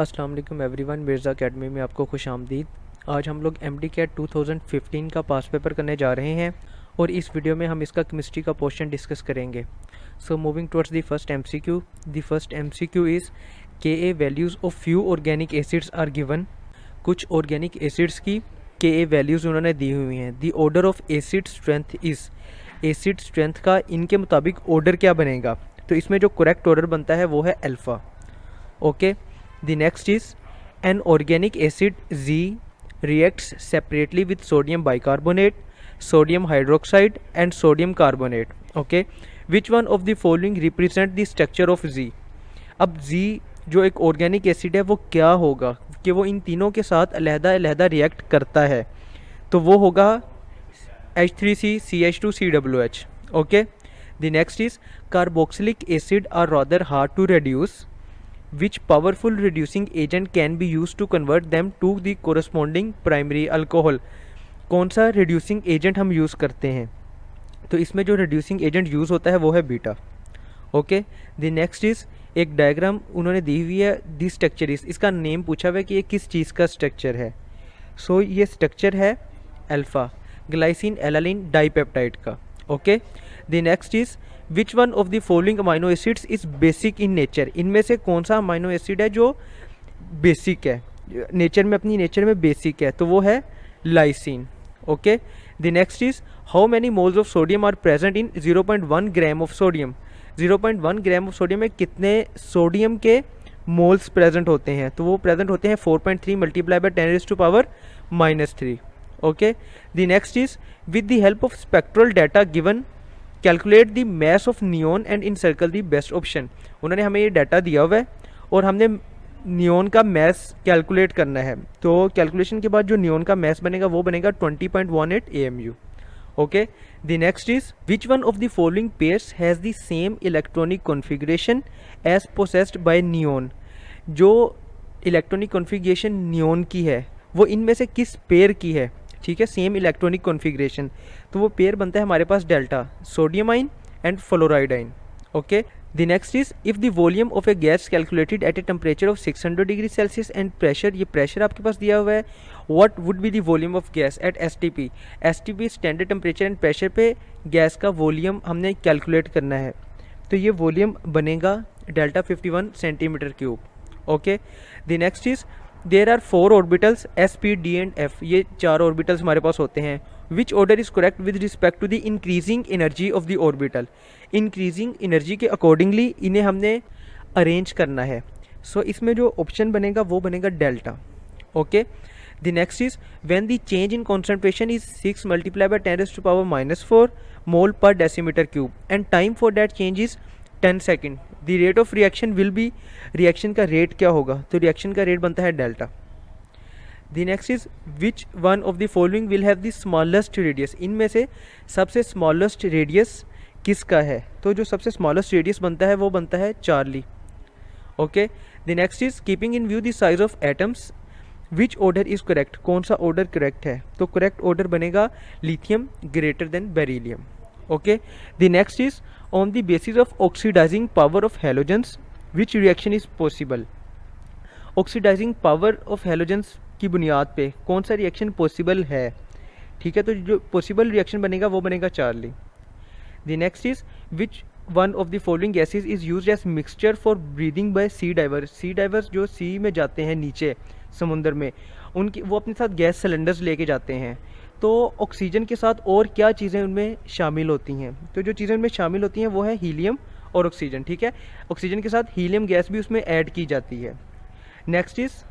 अस्सलाम वालेकुम everyone, Mirza academy में आपको खुश आमदीद। आज हम लोग एमडी कैट 2015 का पास पेपर करने जा रहे हैं और इस वीडियो में हम इसका केमिस्ट्री का पोर्शन डिस्कस करेंगे। So moving towards the first MCQ. The first MCQ is K A values of few organic acids are given. कुछ ऑर्गेनिक एसिड्स की के ए वैल्यूज़ उन्होंने दी हुई हैं। The order of acid strength is, acid strength का इनके मुताबिक order क्या बनेगा, तो इसमें जो करेक्ट ऑर्डर बनता है वो है alpha. Okay, the next is an organic acid Z reacts separately with sodium bicarbonate, sodium hydroxide and sodium carbonate. Okay, which one of the following represent the structure of Z? अब Z जो एक organic acid है वो क्या होगा कि वो इन तीनों के साथ अलहदा रिएक्ट करता है, तो वो होगा H3C CH2 COOH. Okay, the next is carboxylic acid are rather hard to reduce. Which powerful reducing agent can be used to convert them to the corresponding primary alcohol? कौन सा reducing agent हम use करते हैं, तो इसमें जो reducing agent use होता है वो है beta. Okay, the next is एक डायग्राम उन्होंने दी हुई है, दी स्ट्रक्चर इज, इसका नेम पूछा हुआ है कि ये किस चीज़ का स्ट्रक्चर है। सो ये स्ट्रक्चर है अल्फ़ा ग्लाइसिन एलानिन डाइपेप्टाइड का। Okay, the next is which one of the following amino acids is basic in nature. इनमें से कौन सा अमाइनो एसिड है जो बेसिक है, नेचर में, अपनी नेचर में बेसिक है, तो वो है lysine. Okay, the next is how many moles of sodium are present in 0.1 gram of sodium. 0.1 gram of sodium में कितने सोडियम के मोल्स प्रेजेंट होते हैं, तो वो प्रेजेंट होते हैं 4.3 multiply by 10⁻⁻3। Okay, the next is with the help of spectral data given calculate the mass of neon and encircle the best option. उन्होंने हमें ये डाटा दिया हुआ है और हमने नियोन का मैस कैलकुलेट करना है, तो कैलकुलेशन के बाद जो नियोन का मैस बनेगा वो बनेगा 20.18 AMU। Okay, the next is which one of the following pairs has the same electronic configuration as possessed by neon. जो इलेक्ट्रॉनिक कॉन्फ़िगरेशन नियोन की है वो इनमें से किस पेयर की है, ठीक है, सेम इलेक्ट्रॉनिक कॉन्फ़िगरेशन, तो वो पेयर बनता है हमारे पास delta sodium ion and fluoride ion. Okay, the next is if the volume of a gas calculated at a temperature of 600 degree Celsius and pressure, ये प्रेशर आपके पास दिया हुआ है, what would be the volume of gas at STP। STP standard temperature and pressure पे gas का volume हमने calculate करना है, तो ये वॉल्यूम बनेगा delta 51 centimetre cube. Okay, the next is there are 4 orbitals S, P, D and F, ये 4 orbitals हमारे पास होते हैं। Which order is correct with respect to the increasing energy of the orbital. Increasing energy के accordingly इन्हें हमने arrange करना है, सो इसमें जो ऑप्शन बनेगा वो बनेगा delta. Okay, the next is when the change in concentration is 6 multiply by 10⁻⁻4 मोल पर decimetre cube and time for that change is 10 second, the rate of reaction will be, reaction का rate क्या होगा, तो reaction का rate बनता है delta. The next is which one of the following will have the smallest radius. इनमें से सबसे स्मॉलेस्ट रेडियस किसका है, तो जो सबसे स्मॉलेस्ट रेडियस बनता है वो बनता है Charlie. Okay, the next is keeping in view the size of atoms, which order is correct, कौन सा ऑर्डर करेक्ट है, तो करेक्ट ऑर्डर बनेगा lithium greater than beryllium. Okay, the next is on the basis of oxidizing power of halogens which reaction is possible. Oxidizing power of halogens की बुनियाद पे कौन सा रिएक्शन पॉसिबल है, ठीक है, तो जो पॉसिबल रिएक्शन बनेगा वो बनेगा Charlie. The next is which one of the following gases is use as mixture for breathing by sea divers. Sea divers जो सी में जाते हैं नीचे समुद्र में, उनकी वो अपने साथ गैस सिलेंडर्स लेके जाते हैं, तो ऑक्सीजन के साथ और क्या चीज़ें उनमें शामिल होती हैं, तो जो चीज़ें उनमें शामिल होती हैं वो है हीलियम और ऑक्सीजन। ठीक है, ऑक्सीजन के साथ हीलियम गैस भी उसमें ऐड की जाती है। नेक्स्ट इज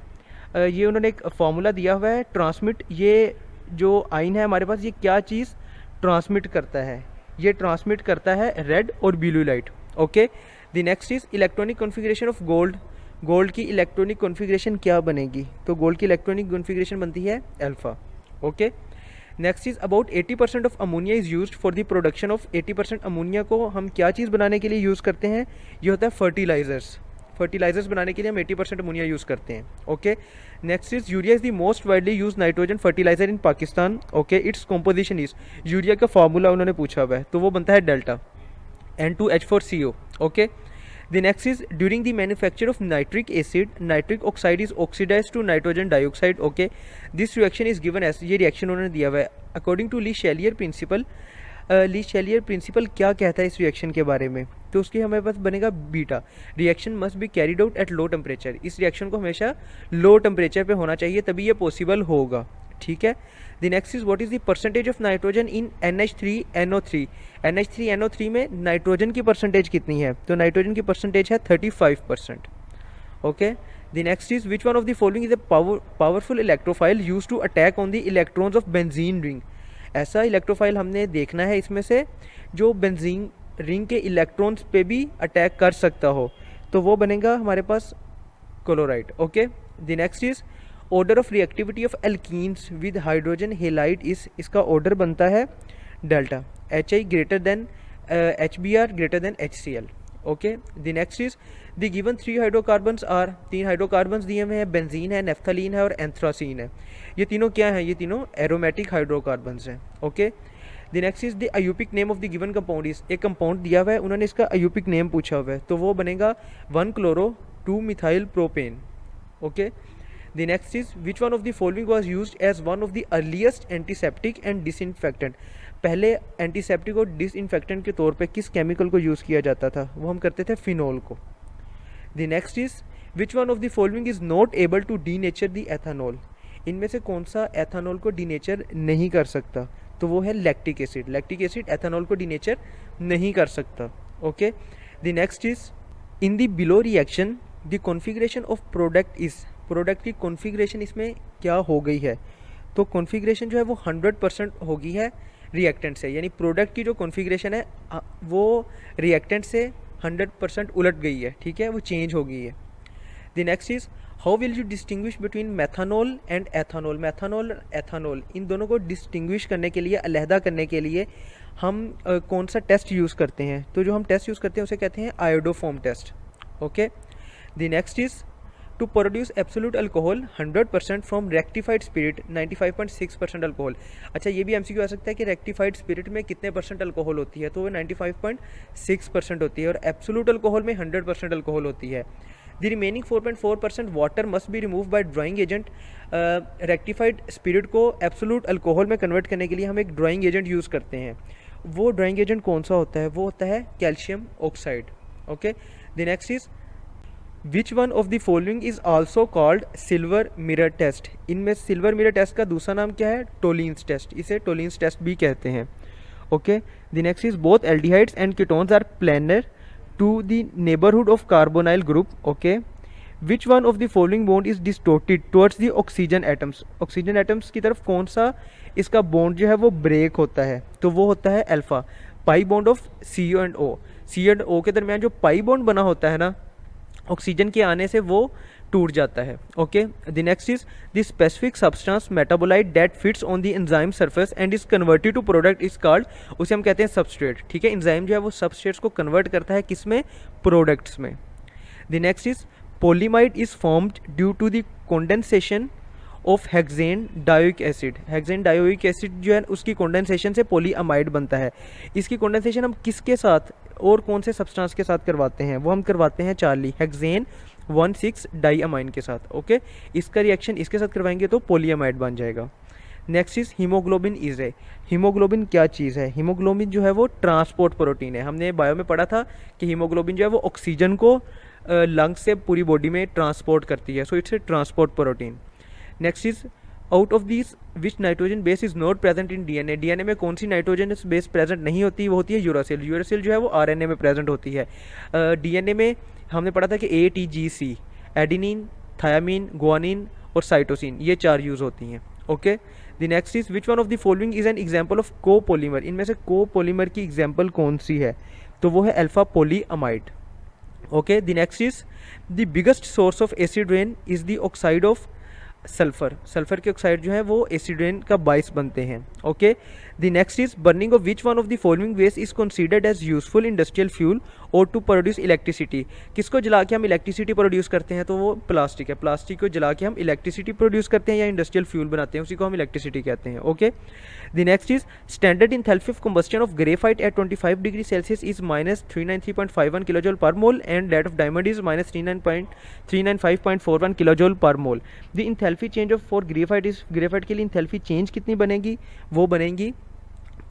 ये उन्होंने एक फार्मूला दिया हुआ है ट्रांसमिट, ये जो आइन है हमारे पास, ये क्या चीज़ ट्रांसमिट करता है, ये ट्रांसमिट करता है रेड और blue light. Okay, the next is electronic configuration of gold. Gold की इलेक्ट्रॉनिक कॉन्फ़िगरेशन क्या बनेगी, तो गोल्ड की इलेक्ट्रॉनिक कॉन्फ़िगरेशन बनती है alpha. Okay, next is about 80% of ammonia is used for the production of, 80% ammonia को हम क्या चीज़ बनाने के लिए यूज़ करते हैं, ये होता है फर्टिलाइजर्स। फर्टिलाइजर्स बनाने के लिए हम 80% अमोनिया यूज़ करते हैं। Okay, next is urea is the most widely use nitrogen fertilizer in Pakistan. Okay, its composition is, urea का फार्मूला उन्होंने पूछा हुआ है, तो वो बनता है डेल्टा N2H4CO। ओके, The next is during the manufacture of nitric acid, nitric oxide is oxidized to nitrogen dioxide. Okay, this reaction is given as, ये रिएक्शन उन्होंने दिया हुआ है according to Le Chatelier principle. Le Chatelier principle क्या कहता है इस reaction के बारे में, तो उसके हमारे पास बनेगा beta. Reaction must be carried out at low temperature. इस रिएक्शन को हमेशा लो टेम्परेचर पे होना चाहिए तभी ये पॉसिबल होगा. ठीक है. The next is what is the percentage of nitrogen in NH3NO3. NH3NO3 में नाइट्रोजन की परसेंटेज कितनी है, तो नाइट्रोजन की परसेंटेज है 35%. Okay. The next is which one of the following is a powerful electrophile use to attack on the electrons of benzene ring. ऐसा electrophile हमने देखना है इसमें से जो बेंजीन रिंग के इलेक्ट्रॉन्स पे भी अटैक कर सकता हो, तो वो बनेगा हमारे पास chloride. Okay. The next is order of reactivity of alkenes with hydrogen halide is, इसका ऑर्डर बनता है delta. HI greater than HBr greater than HCl. Okay. The next is the given 3 hydrocarbons are, 3 hydrocarbons दिए हुए हैं, benzene है, naphthalene है और एंथ्रासीन है. ये तीनों क्या हैं, ये तीनों एरोमेटिक हाइड्रोकार्बन्स हैं. Okay. The next is the IUPAC name of the given compound is, एक कंपाउंड दिया हुआ है, उन्होंने इसका अयूपिक नेम पूछा हुआ है, तो वो बनेगा 1-chloro-2-methyl propane. Okay. The next is which one of the following was used as one of the earliest antiseptic and disinfectant. पहले एंटीसेप्टिक और डिसइंफेक्टेंट के तौर पे किस केमिकल को यूज़ किया जाता था, वो हम करते थे फिनोल को. The next is which one of the following is not able to denature the ethanol. इनमें से कौन सा एथानॉल को डीनेचर नहीं कर सकता, तो वो है lactic acid. Lactic acid ethanol को डीनेचर नहीं कर सकता. Okay. The next is in the below reaction the configuration of product is, product की कॉन्फ़िगरेशन इसमें क्या हो गई है, तो कॉन्फ़िगरेशन जो है वो 100% हो गई है रिएक्टेंट से, यानी प्रोडक्ट की जो कॉन्फ़िगरेशन है वो रिएक्टेंट से 100% उलट गई है. ठीक है, वो चेंज हो गई है. The next is how will you distinguish between methanol and ethanol. Methanol और एथानॉल इन दोनों को डिस्टिंग्विश करने के लिए, अलहदा करने के लिए हम कौन सा टेस्ट यूज़ करते हैं, तो जो हम टेस्ट यूज़ करते हैं उसे कहते हैं iodoform test. Okay. The next is to produce absolute alcohol 100% from rectified spirit 95.6% alcohol. अच्छा, ये भी एमसीक्यू आ सकता है कि रेक्टिफाइड स्पिरिट में कितने परसेंट अल्कोहल होती है, तो वो 95.6% होती है, और एब्सोल्यूट अल्कोहल में 100% अल्कोहल होती है. The remaining 4.4% water must be remove by drying agent. Rectified spirit को एब्सोल्यूट अल्कोहल में कन्वर्ट करने के लिए हम एक ड्राइंग एजेंट यूज़ करते हैं. वो ड्राइंग एजेंट कौन सा होता है, वो होता है calcium oxide. Okay. The next is which one of the following is also called silver mirror test. इनमें सिल्वर मिरर टेस्ट का दूसरा नाम क्या है, टोलिन्स टेस्ट. इसे टोलिन्स टेस्ट भी कहते हैं. Okay. The next is both aldehydes and ketones are planar to the neighbourhood of carbonyl group. Okay. Which one of the following bond is distorted towards the oxygen atoms. Oxygen atoms की तरफ कौन सा इसका bond जो है वो break होता है, तो वो होता है alpha. Pi bond of CO and O. C and O के दरमियान जो पाई बॉन्ड बना होता है ना, ऑक्सीजन के आने से वो टूट जाता है. Okay. The next is the specific substance metabolite that fits on the enzyme surface and is converted to product is called, उसे हम कहते हैं सबस्ट्रेट. ठीक है, एंजाइम जो है वो सबस्ट्रेट्स को कन्वर्ट करता है किस में, प्रोडक्ट्स में. The next is polyamide is formed due to the condensation of hexane dioic acid. Hexane dioic acid जो है उसकी कंडेंसेशन से पोलीअमाइड बनता है. इसकी कंडेंसेशन हम किसके साथ और कौन से सब्सटेंस के साथ करवाते हैं, वो हम करवाते हैं चार्ली हेक्सेन 1,6 डाईअमाइन के साथ. ओके. इसका रिएक्शन इसके साथ करवाएंगे तो पोलीअमाइड बन जाएगा. Next is haemoglobin is a. Haemoglobin क्या चीज़ है, हीमोग्लोबिन जो है वो ट्रांसपोर्ट प्रोटीन है. हमने बायो में पढ़ा था कि हीमोग्लोबिन जो है वो ऑक्सीजन को लंग्स से पूरी बॉडी में ट्रांसपोर्ट करती है, so it's a transport protein. Next is out of this which nitrogen base is not present in DNA. DNA में कौन सी नाइट्रोजन बेस प्रेजेंट नहीं होती, वो होती है यूरासिल. यूरासिल जो है वो RNA में प्रेजेंट होती है. DNA में हमने पढ़ा था कि ATGC, एडिनिन, थायामीन, गुआनिन और साइटोसिन, ये 4 यूज़ होती हैं. Okay. The next is which one of the following is an example of copolymer. इनमें से कोपोलीमर की एग्जाम्पल कौन सी है, तो वो है alpha polyamide. Okay. The next is the biggest source of acid rain is the oxide of sulphur के oxide जो है वो एसिडोन का बाइस बनते हैं। Okay, the next is burning of which one of the following waste is considered as useful industrial fuel और टू प्रोड्यूस इलेक्ट्रिसिटी। किसको जला के हम इलेक्ट्रिसिटी प्रोड्यूस करते हैं, तो वो प्लास्टिक है। प्लास्टिक को जला के हम इलेक्ट्रिसिटी प्रोड्यूस करते हैं या इंडस्ट्रियल फ्यूल बनाते हैं, उसी को हम इलेक्ट्रिसिटी कहते हैं। Okay, the next is standard enthalpy of combustion of graphite at 25 degree Celsius is -393.51 kilojoule per mole and that of diamond is -395.41 kilojoule per mole. The enthalpy change of for graphite के लिए enthalpy change कितनी बनेगी, वो बनेगी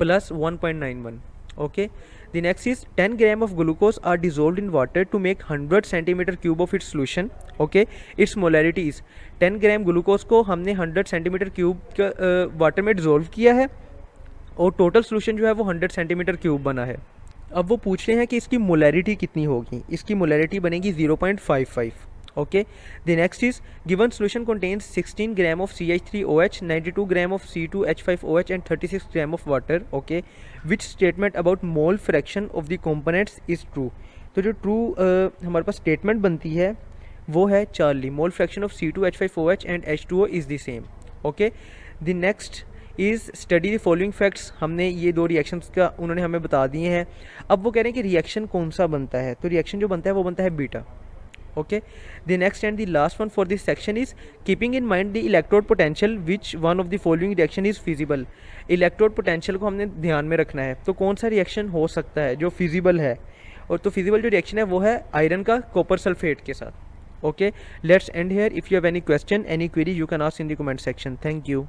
+1.91। Okay, the next is 10 gram of glucose are dissolve in water to make 100 centimetre cube of its solution. Okay, its molarity is 10 gram glucose को हमने 100 centimetre cube water में dissolve किया है और टोटल सोल्यूशन जो है वो 100 सेंटीमीटर क्यूब बना है। अब वो पूछ रहे हैं कि इसकी मोलैरिटी कितनी होगी, इसकी मोलैरिटी बनेगी 0.55। Okay, the next is given solution contains 16 gram of CH3OH, 92 gram of C2H5OH and 36 gram of water. Okay, which statement about mole fraction of the components is true. तो जो ट्रू हमारे पास statement बनती है वो है 40, mole fraction of C2H5OH and H2O is the same. Okay, the next is study the following facts. हमने ये दो रिएक्शंस का उन्होंने हमें बता दिए हैं। अब वो कह रहे हैं कि रिएक्शन कौन सा बनता है, तो रिएक्शन जो बनता है वो बनता है beta. Okay, the next and the last one for this section is keeping in mind the electrode potential which one of the following reaction is feasible. Electrode potential को हमने ध्यान में रखना है, तो कौन सा रिएक्शन हो सकता है जो फिजिबल है, और तो फिजिबल जो रिएक्शन है वो है आयरन का कॉपर सल्फेट के साथ। Okay, let's end here. If you have any question, any query, you can ask in the comment section. Thank you.